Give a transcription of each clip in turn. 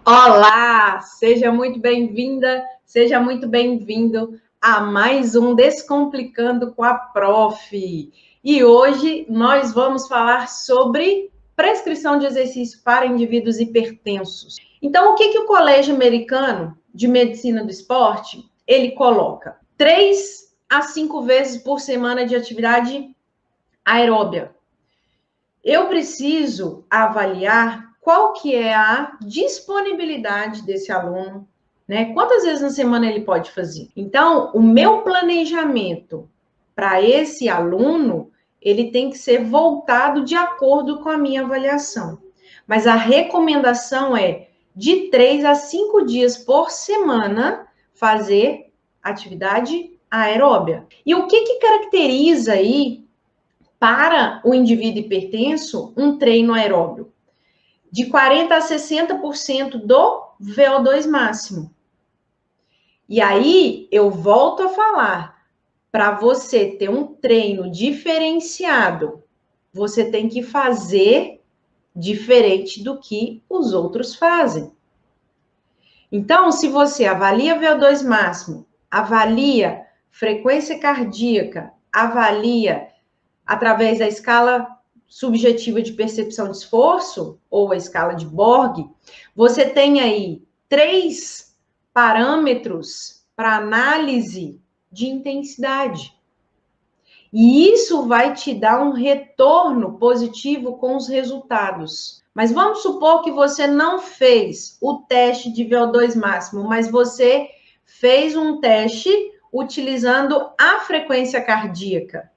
Olá, seja muito bem-vinda, seja muito bem-vindo a mais um Descomplicando com a Prof. E hoje nós vamos falar sobre prescrição de exercício para indivíduos hipertensos. Então, o que o Colégio Americano de Medicina do Esporte, ele coloca? 3 a 5 vezes por semana de atividade aeróbia. Eu preciso avaliar qual que é a disponibilidade desse aluno, né? Quantas vezes na semana ele pode fazer? Então, o meu planejamento para esse aluno, ele tem que ser voltado de acordo com a minha avaliação. Mas a recomendação é de 3 a 5 dias por semana fazer atividade aeróbia. E o que caracteriza aí para o indivíduo hipertenso, um treino aeróbio de 40% a 60% do VO2 máximo. E aí, eu volto a falar, para você ter um treino diferenciado, você tem que fazer diferente do que os outros fazem. Então, se você avalia VO2 máximo, avalia frequência cardíaca, avalia através da escala subjetiva de percepção de esforço, ou a escala de Borg, você tem aí 3 parâmetros para análise de intensidade. E isso vai te dar um retorno positivo com os resultados. Mas vamos supor que você não fez o teste de VO2 máximo, mas você fez um teste utilizando a frequência cardíaca.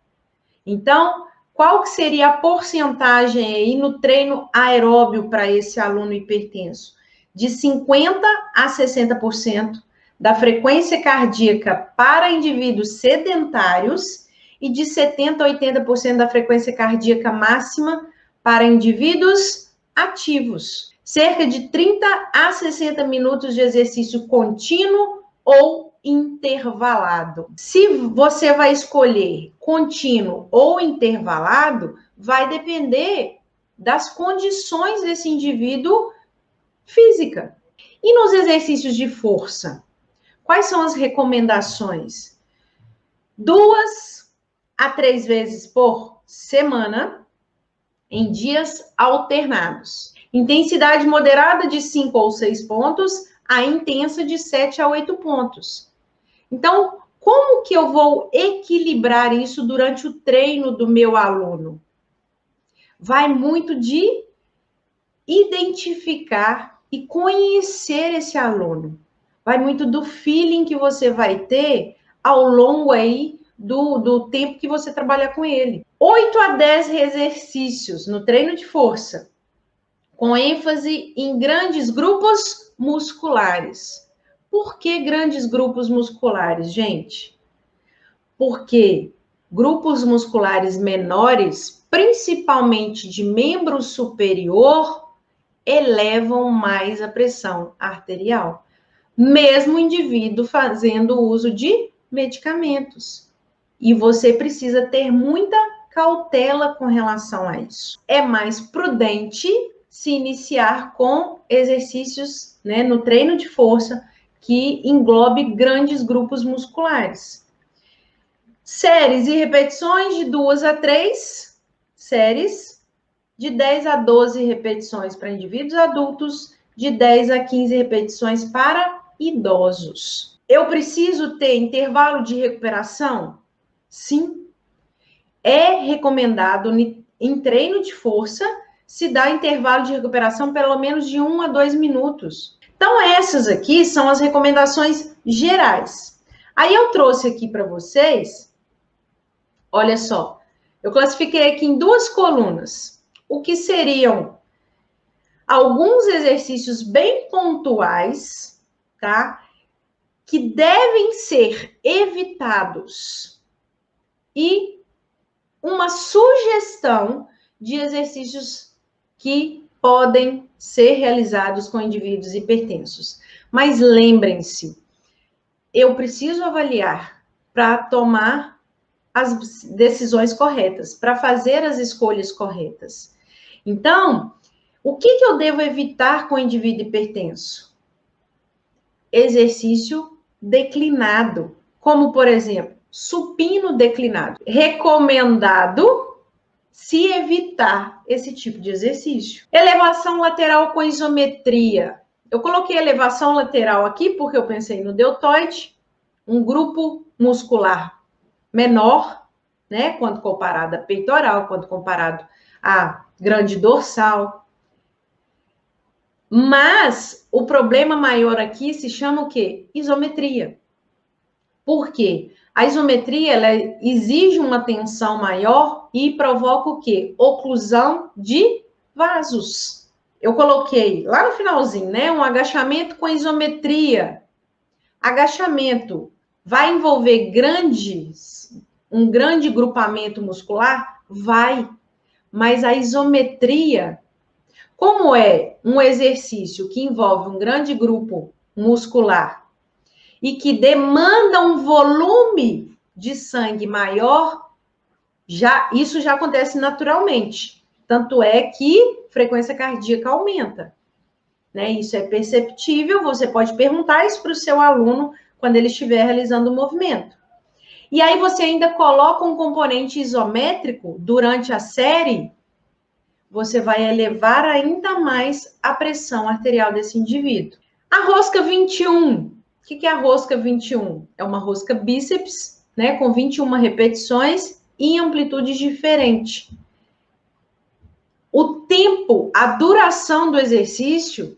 Então, qual que seria a porcentagem aí no treino aeróbio para esse aluno hipertenso? De 50% a 60% da frequência cardíaca para indivíduos sedentários e de 70% a 80% da frequência cardíaca máxima para indivíduos ativos. Cerca de 30 a 60 minutos de exercício contínuo ou intervalado. Se você vai escolher contínuo ou intervalado, vai depender das condições desse indivíduo física. E nos exercícios de força, quais são as recomendações? 2 a 3 vezes por semana, em dias alternados. Intensidade moderada de 5 ou 6 pontos, a intensa de 7 a 8 pontos. Então, como que eu vou equilibrar isso durante o treino do meu aluno? Vai muito de identificar e conhecer esse aluno. Vai muito do feeling que você vai ter ao longo aí do tempo que você trabalha com ele. 8 a 10 exercícios no treino de força, com ênfase em grandes grupos musculares. Por que grandes grupos musculares, gente? Porque grupos musculares menores, principalmente de membro superior, elevam mais a pressão arterial, mesmo o indivíduo fazendo uso de medicamentos. E você precisa ter muita cautela com relação a isso. É mais prudente se iniciar com exercícios, né, no treino de força que englobe grandes grupos musculares. Séries e repetições de 2 a 3 séries, de 10 a 12 repetições para indivíduos adultos, de 10 a 15 repetições para idosos. Eu preciso ter intervalo de recuperação? Sim. É recomendado em treino de força se dá intervalo de recuperação pelo menos de 1 a 2 minutos. Então, essas aqui são as recomendações gerais. Aí eu trouxe aqui para vocês, olha só, eu classifiquei aqui em 2 colunas, o que seriam alguns exercícios bem pontuais, tá? Que devem ser evitados e uma sugestão de exercícios que podem ser realizados com indivíduos hipertensos. Mas lembrem-se, eu preciso avaliar para tomar as decisões corretas, para fazer as escolhas corretas. Então, O que eu devo evitar com o indivíduo hipertenso? Exercício declinado, como, por exemplo, supino declinado. Recomendado se evitar esse tipo de exercício. Elevação lateral com isometria. Eu coloquei elevação lateral aqui porque eu pensei no deltoide, um grupo muscular menor, né, quando comparado a peitoral, quando comparado a grande dorsal. Mas o problema maior aqui se chama o quê? Isometria. Por quê? A isometria, ela exige uma tensão maior e provoca o quê? Oclusão de vasos. Eu coloquei lá no finalzinho, né? Um agachamento com isometria. Agachamento vai envolver um grande grupamento muscular? Vai. Mas a isometria, como é um exercício que envolve um grande grupo muscular e que demanda um volume de sangue maior, isso já acontece naturalmente. Tanto é que frequência cardíaca aumenta. Né? Isso é perceptível, você pode perguntar isso para o seu aluno quando ele estiver realizando o movimento. E aí você ainda coloca um componente isométrico durante a série, você vai elevar ainda mais a pressão arterial desse indivíduo. A rosca 21. O que é a rosca 21? É uma rosca bíceps, né, com 21 repetições em amplitudes diferentes. O tempo, a duração do exercício,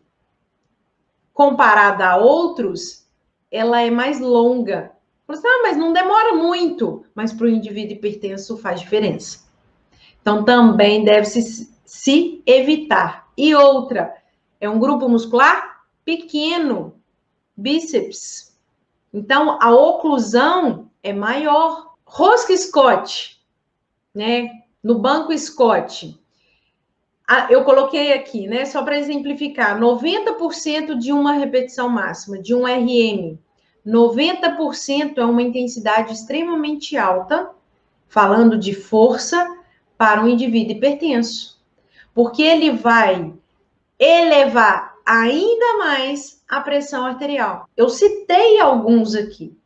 comparada a outros, ela é mais longa. Mas não demora muito, mas para o indivíduo hipertenso faz diferença. Então, também deve-se evitar. E outra, é um grupo muscular pequeno, bíceps. Então, a oclusão é maior. Rosca Scott, né? No banco Scott. Eu coloquei aqui, né? Só para exemplificar, 90% de uma repetição máxima, de um RM. 90% é uma intensidade extremamente alta, falando de força, para um indivíduo hipertenso. Porque ele vai elevar ainda mais a pressão arterial. Eu citei alguns aqui,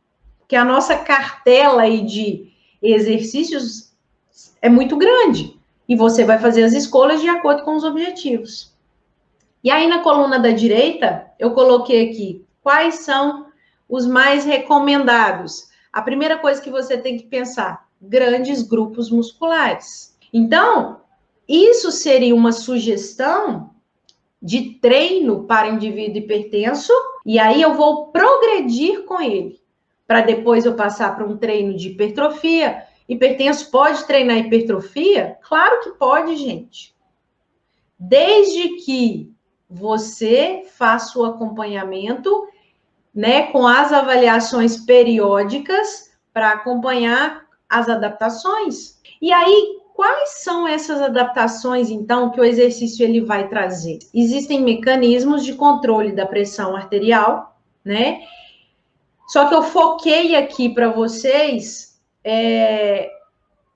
que a nossa cartela aí de exercícios é muito grande. E você vai fazer as escolhas de acordo com os objetivos. E aí, na coluna da direita, eu coloquei aqui quais são os mais recomendados. A primeira coisa que você tem que pensar, grandes grupos musculares. Então, isso seria uma sugestão de treino para indivíduo hipertenso, e aí eu vou progredir com ele, para depois eu passar para um treino de hipertrofia. Hipertenso pode treinar hipertrofia? Claro que pode, gente. Desde que você faça o acompanhamento, né, com as avaliações periódicas para acompanhar as adaptações. E aí, quais são essas adaptações, então, que o exercício ele vai trazer? Existem mecanismos de controle da pressão arterial, né? Só que eu foquei aqui para vocês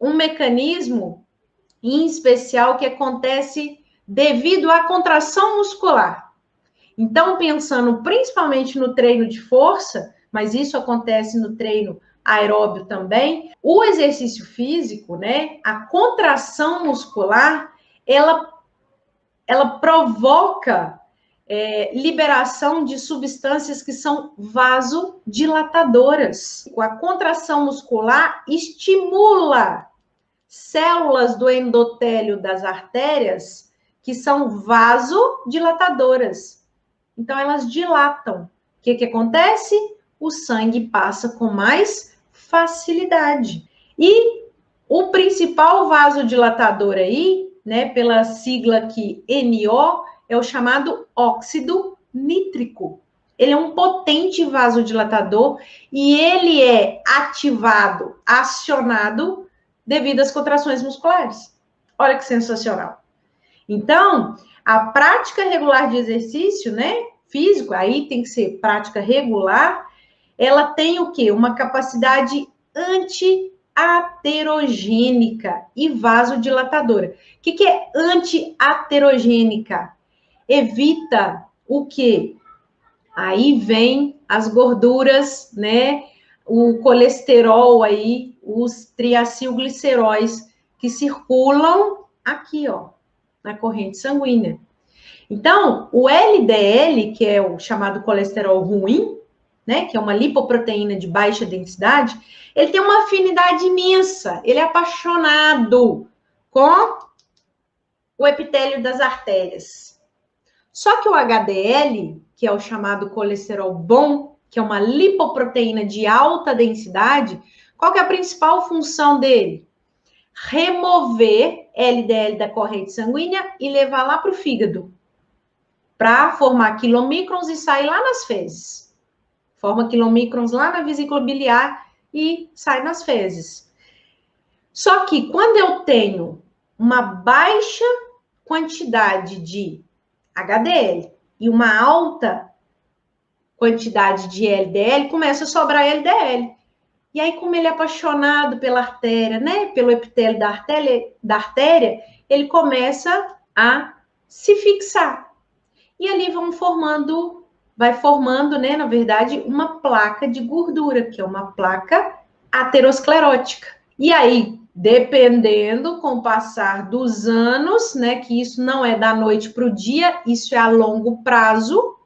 um mecanismo em especial que acontece devido à contração muscular. Então, pensando principalmente no treino de força, mas isso acontece no treino aeróbio também, o exercício físico, né, a contração muscular, ela provoca liberação de substâncias que são vasodilatadoras. A contração muscular estimula células do endotélio das artérias que são vasodilatadoras. Então, elas dilatam. O que acontece? O sangue passa com mais facilidade. E o principal vasodilatador aí, né, pela sigla aqui NO, é o chamado óxido nítrico. Ele é um potente vasodilatador e ele é ativado, acionado devido às contrações musculares. Olha que sensacional. Então, a prática regular de exercício, né, físico, aí tem que ser prática regular, ela tem o quê? Uma capacidade anti-aterogênica e vasodilatadora. O que é anti-aterogênica? Evita o quê? Aí vem as gorduras, né? O colesterol aí, os triacilgliceróis que circulam aqui, ó, na corrente sanguínea. Então, o LDL, que é o chamado colesterol ruim, né, que é uma lipoproteína de baixa densidade, ele tem uma afinidade imensa, ele é apaixonado com o epitélio das artérias. Só que o HDL, que é o chamado colesterol bom, que é uma lipoproteína de alta densidade, qual que é a principal função dele? Remover LDL da corrente sanguínea e levar lá para o fígado, para formar quilomicrons e sair lá nas fezes. Forma quilomicrons lá na vesícula biliar e sai nas fezes. Só que quando eu tenho uma baixa quantidade de HDL e uma alta quantidade de LDL, começa a sobrar LDL. E aí, como ele é apaixonado pela artéria, né, pelo epitélio da artéria, ele começa a se fixar. E ali vai formando, né, na verdade, uma placa de gordura, que é uma placa aterosclerótica. E aí, dependendo com o passar dos anos, né, que isso não é da noite para o dia, isso é a longo prazo.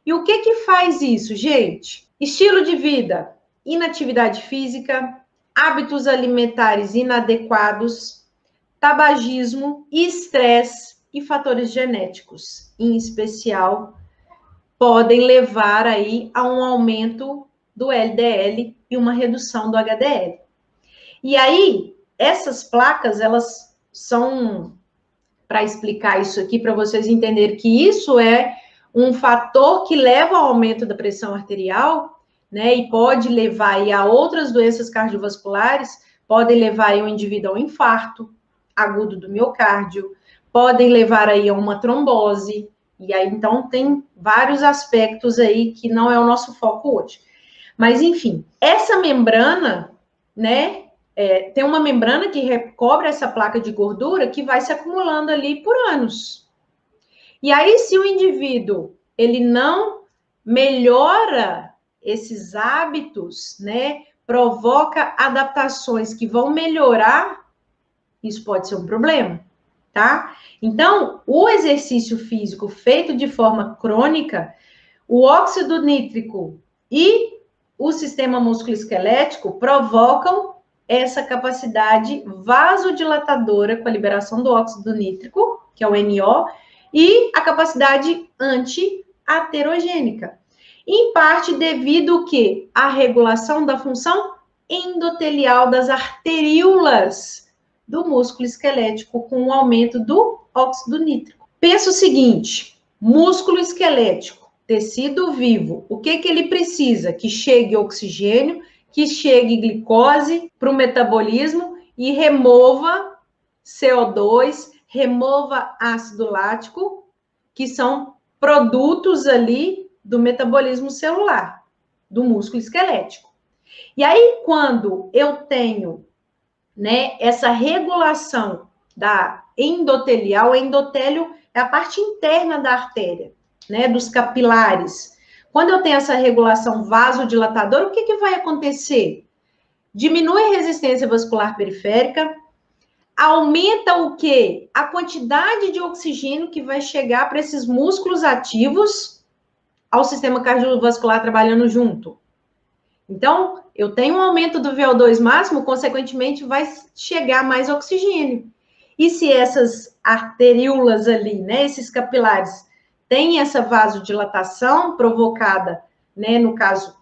E o que faz isso, gente? Estilo de vida, inatividade física, hábitos alimentares inadequados, tabagismo, estresse e fatores genéticos, em especial, podem levar aí a um aumento do LDL e uma redução do HDL. E aí, essas placas, elas são, para explicar isso aqui, para vocês entenderem que isso é um fator que leva ao aumento da pressão arterial, né, e pode levar aí a outras doenças cardiovasculares, podem levar aí o indivíduo ao infarto agudo do miocárdio, podem levar aí a uma trombose, e aí então tem vários aspectos aí que não é o nosso foco hoje. Mas enfim, essa membrana, né, tem uma membrana que recobre essa placa de gordura que vai se acumulando ali por anos. E aí, se o indivíduo, ele não melhora esses hábitos, né, provoca adaptações que vão melhorar, isso pode ser um problema, tá? Então, o exercício físico feito de forma crônica, o óxido nítrico e o sistema musculoesquelético provocam essa capacidade vasodilatadora com a liberação do óxido nítrico, que é o NO, e a capacidade anti-aterogênica. Em parte devido ao quê? À regulação da função endotelial das arteríolas do músculo esquelético com o aumento do óxido nítrico. Pensa o seguinte, músculo esquelético, tecido vivo, o que ele precisa? Que chegue oxigênio, que chegue glicose para o metabolismo e remova CO2, remova ácido lático, que são produtos ali do metabolismo celular, do músculo esquelético. E aí, quando eu tenho, né, essa regulação da endotelial, o endotélio é a parte interna da artéria, né, dos capilares. Quando eu tenho essa regulação vasodilatadora, o que vai acontecer? Diminui a resistência vascular periférica, aumenta o quê? A quantidade de oxigênio que vai chegar para esses músculos ativos ao sistema cardiovascular trabalhando junto. Então, eu tenho um aumento do VO2 máximo, consequentemente, vai chegar mais oxigênio. E se essas arteríolas ali, né, esses capilares, têm essa vasodilatação provocada, né, no caso,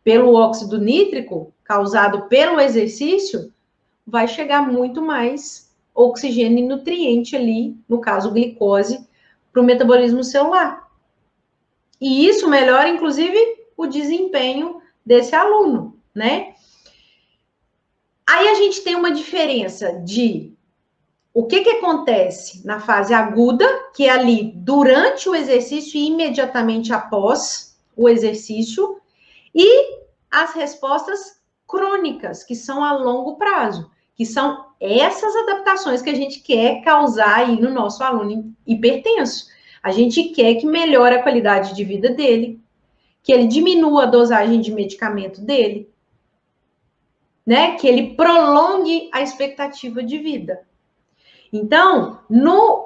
pelo óxido nítrico, causado pelo exercício, vai chegar muito mais oxigênio e nutriente ali, no caso, glicose, para o metabolismo celular. E isso melhora, inclusive, o desempenho desse aluno, né? Aí a gente tem uma diferença de o que acontece na fase aguda, que é ali durante o exercício e imediatamente após o exercício, e as respostas crônicas, que são a longo prazo, que são essas adaptações que a gente quer causar aí no nosso aluno hipertenso. A gente quer que melhore a qualidade de vida dele, que ele diminua a dosagem de medicamento dele, né? Que ele prolongue a expectativa de vida. Então,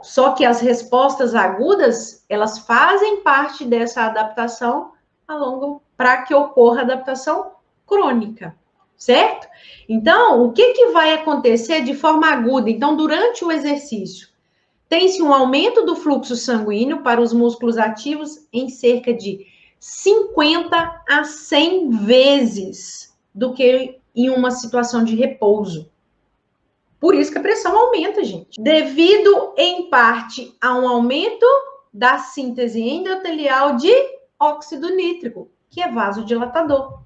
só que as respostas agudas, elas fazem parte dessa adaptação a longo, para que ocorra a adaptação crônica, certo? Então, o que vai acontecer de forma aguda? Então, durante o exercício, tem-se um aumento do fluxo sanguíneo para os músculos ativos em cerca de 50 a 100 vezes do que em uma situação de repouso. Por isso que a pressão aumenta, gente. Devido, em parte, a um aumento da síntese endotelial de óxido nítrico, que é vasodilatador,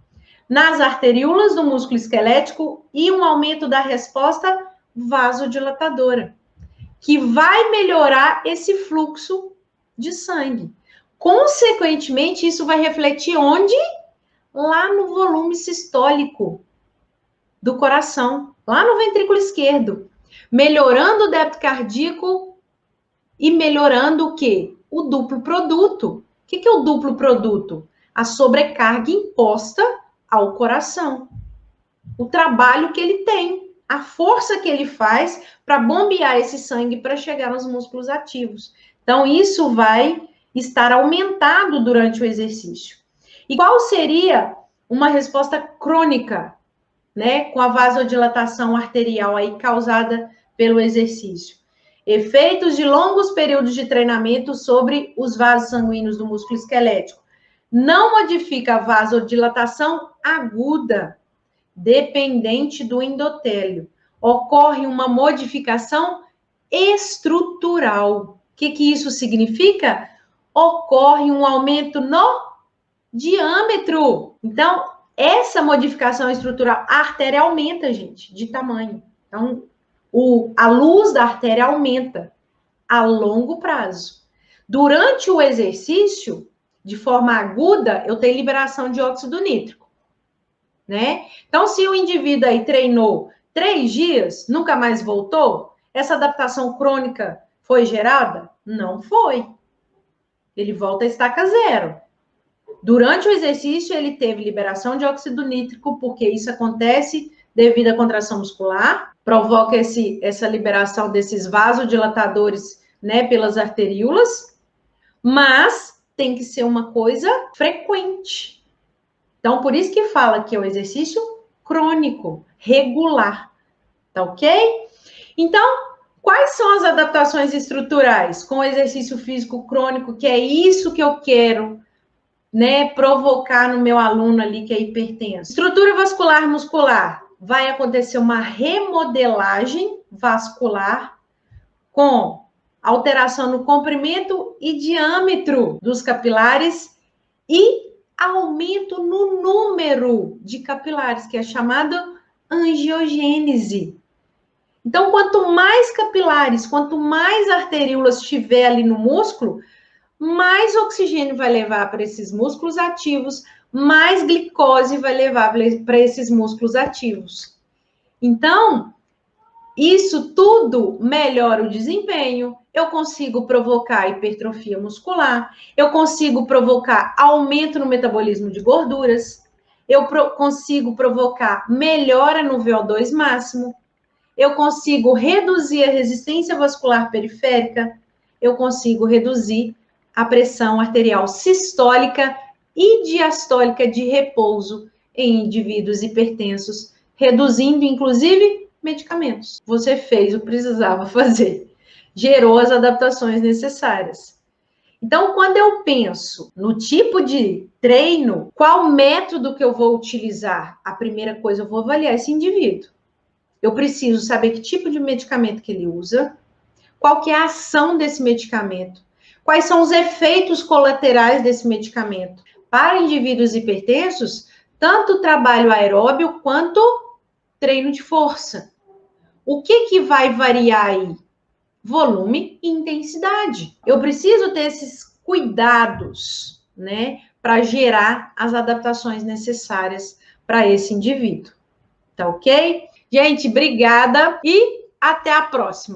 nas arteríolas do músculo esquelético e um aumento da resposta vasodilatadora, que vai melhorar esse fluxo de sangue. Consequentemente, isso vai refletir onde? Lá no volume sistólico do coração, lá no ventrículo esquerdo, melhorando o débito cardíaco e melhorando o quê? O duplo produto. O que é o duplo produto? A sobrecarga imposta ao coração. O trabalho que ele tem, a força que ele faz para bombear esse sangue para chegar nos músculos ativos. Então, isso vai estar aumentado durante o exercício. E qual seria uma resposta crônica, né, com a vasodilatação arterial aí causada pelo exercício? Efeitos de longos períodos de treinamento sobre os vasos sanguíneos do músculo esquelético. Não modifica a vasodilatação aguda, dependente do endotélio. Ocorre uma modificação estrutural. O que isso significa? Ocorre um aumento no diâmetro. Então, essa modificação estrutural, a artéria aumenta, gente, de tamanho. Então, a luz da artéria aumenta a longo prazo. Durante o exercício, de forma aguda, eu tenho liberação de óxido nítrico, né? Então, se o indivíduo aí treinou 3 dias, nunca mais voltou, essa adaptação crônica foi gerada? Não foi. Ele volta a estaca zero. Durante o exercício, ele teve liberação de óxido nítrico, porque isso acontece devido à contração muscular, provoca essa liberação desses vasodilatadores, né, pelas arteríolas, mas tem que ser uma coisa frequente. Então, por isso que fala que é o exercício crônico, regular, tá ok? Então, quais são as adaptações estruturais com o exercício físico crônico, que é isso que eu quero, né, provocar no meu aluno ali que é hipertenso? Estrutura vascular muscular. Vai acontecer uma remodelagem vascular com alteração no comprimento e diâmetro dos capilares e aumento no número de capilares, que é chamado angiogênese. Então, quanto mais capilares, quanto mais arteríolas tiver ali no músculo, mais oxigênio vai levar para esses músculos ativos, mais glicose vai levar para esses músculos ativos. Então, isso tudo melhora o desempenho, eu consigo provocar hipertrofia muscular, eu consigo provocar aumento no metabolismo de gorduras, eu consigo provocar melhora no VO2 máximo, eu consigo reduzir a resistência vascular periférica, eu consigo reduzir a pressão arterial sistólica e diastólica de repouso em indivíduos hipertensos, reduzindo, inclusive, medicamentos. Você fez o que precisava fazer. Gerou as adaptações necessárias. Então, quando eu penso no tipo de treino, qual método que eu vou utilizar? A primeira coisa, eu vou avaliar esse indivíduo. Eu preciso saber que tipo de medicamento que ele usa, qual que é a ação desse medicamento, quais são os efeitos colaterais desse medicamento. Para indivíduos hipertensos, tanto trabalho aeróbio quanto treino de força. O que vai variar aí? Volume e intensidade. Eu preciso ter esses cuidados, né, para gerar as adaptações necessárias para esse indivíduo. tá ok? Gente, obrigada e até a próxima!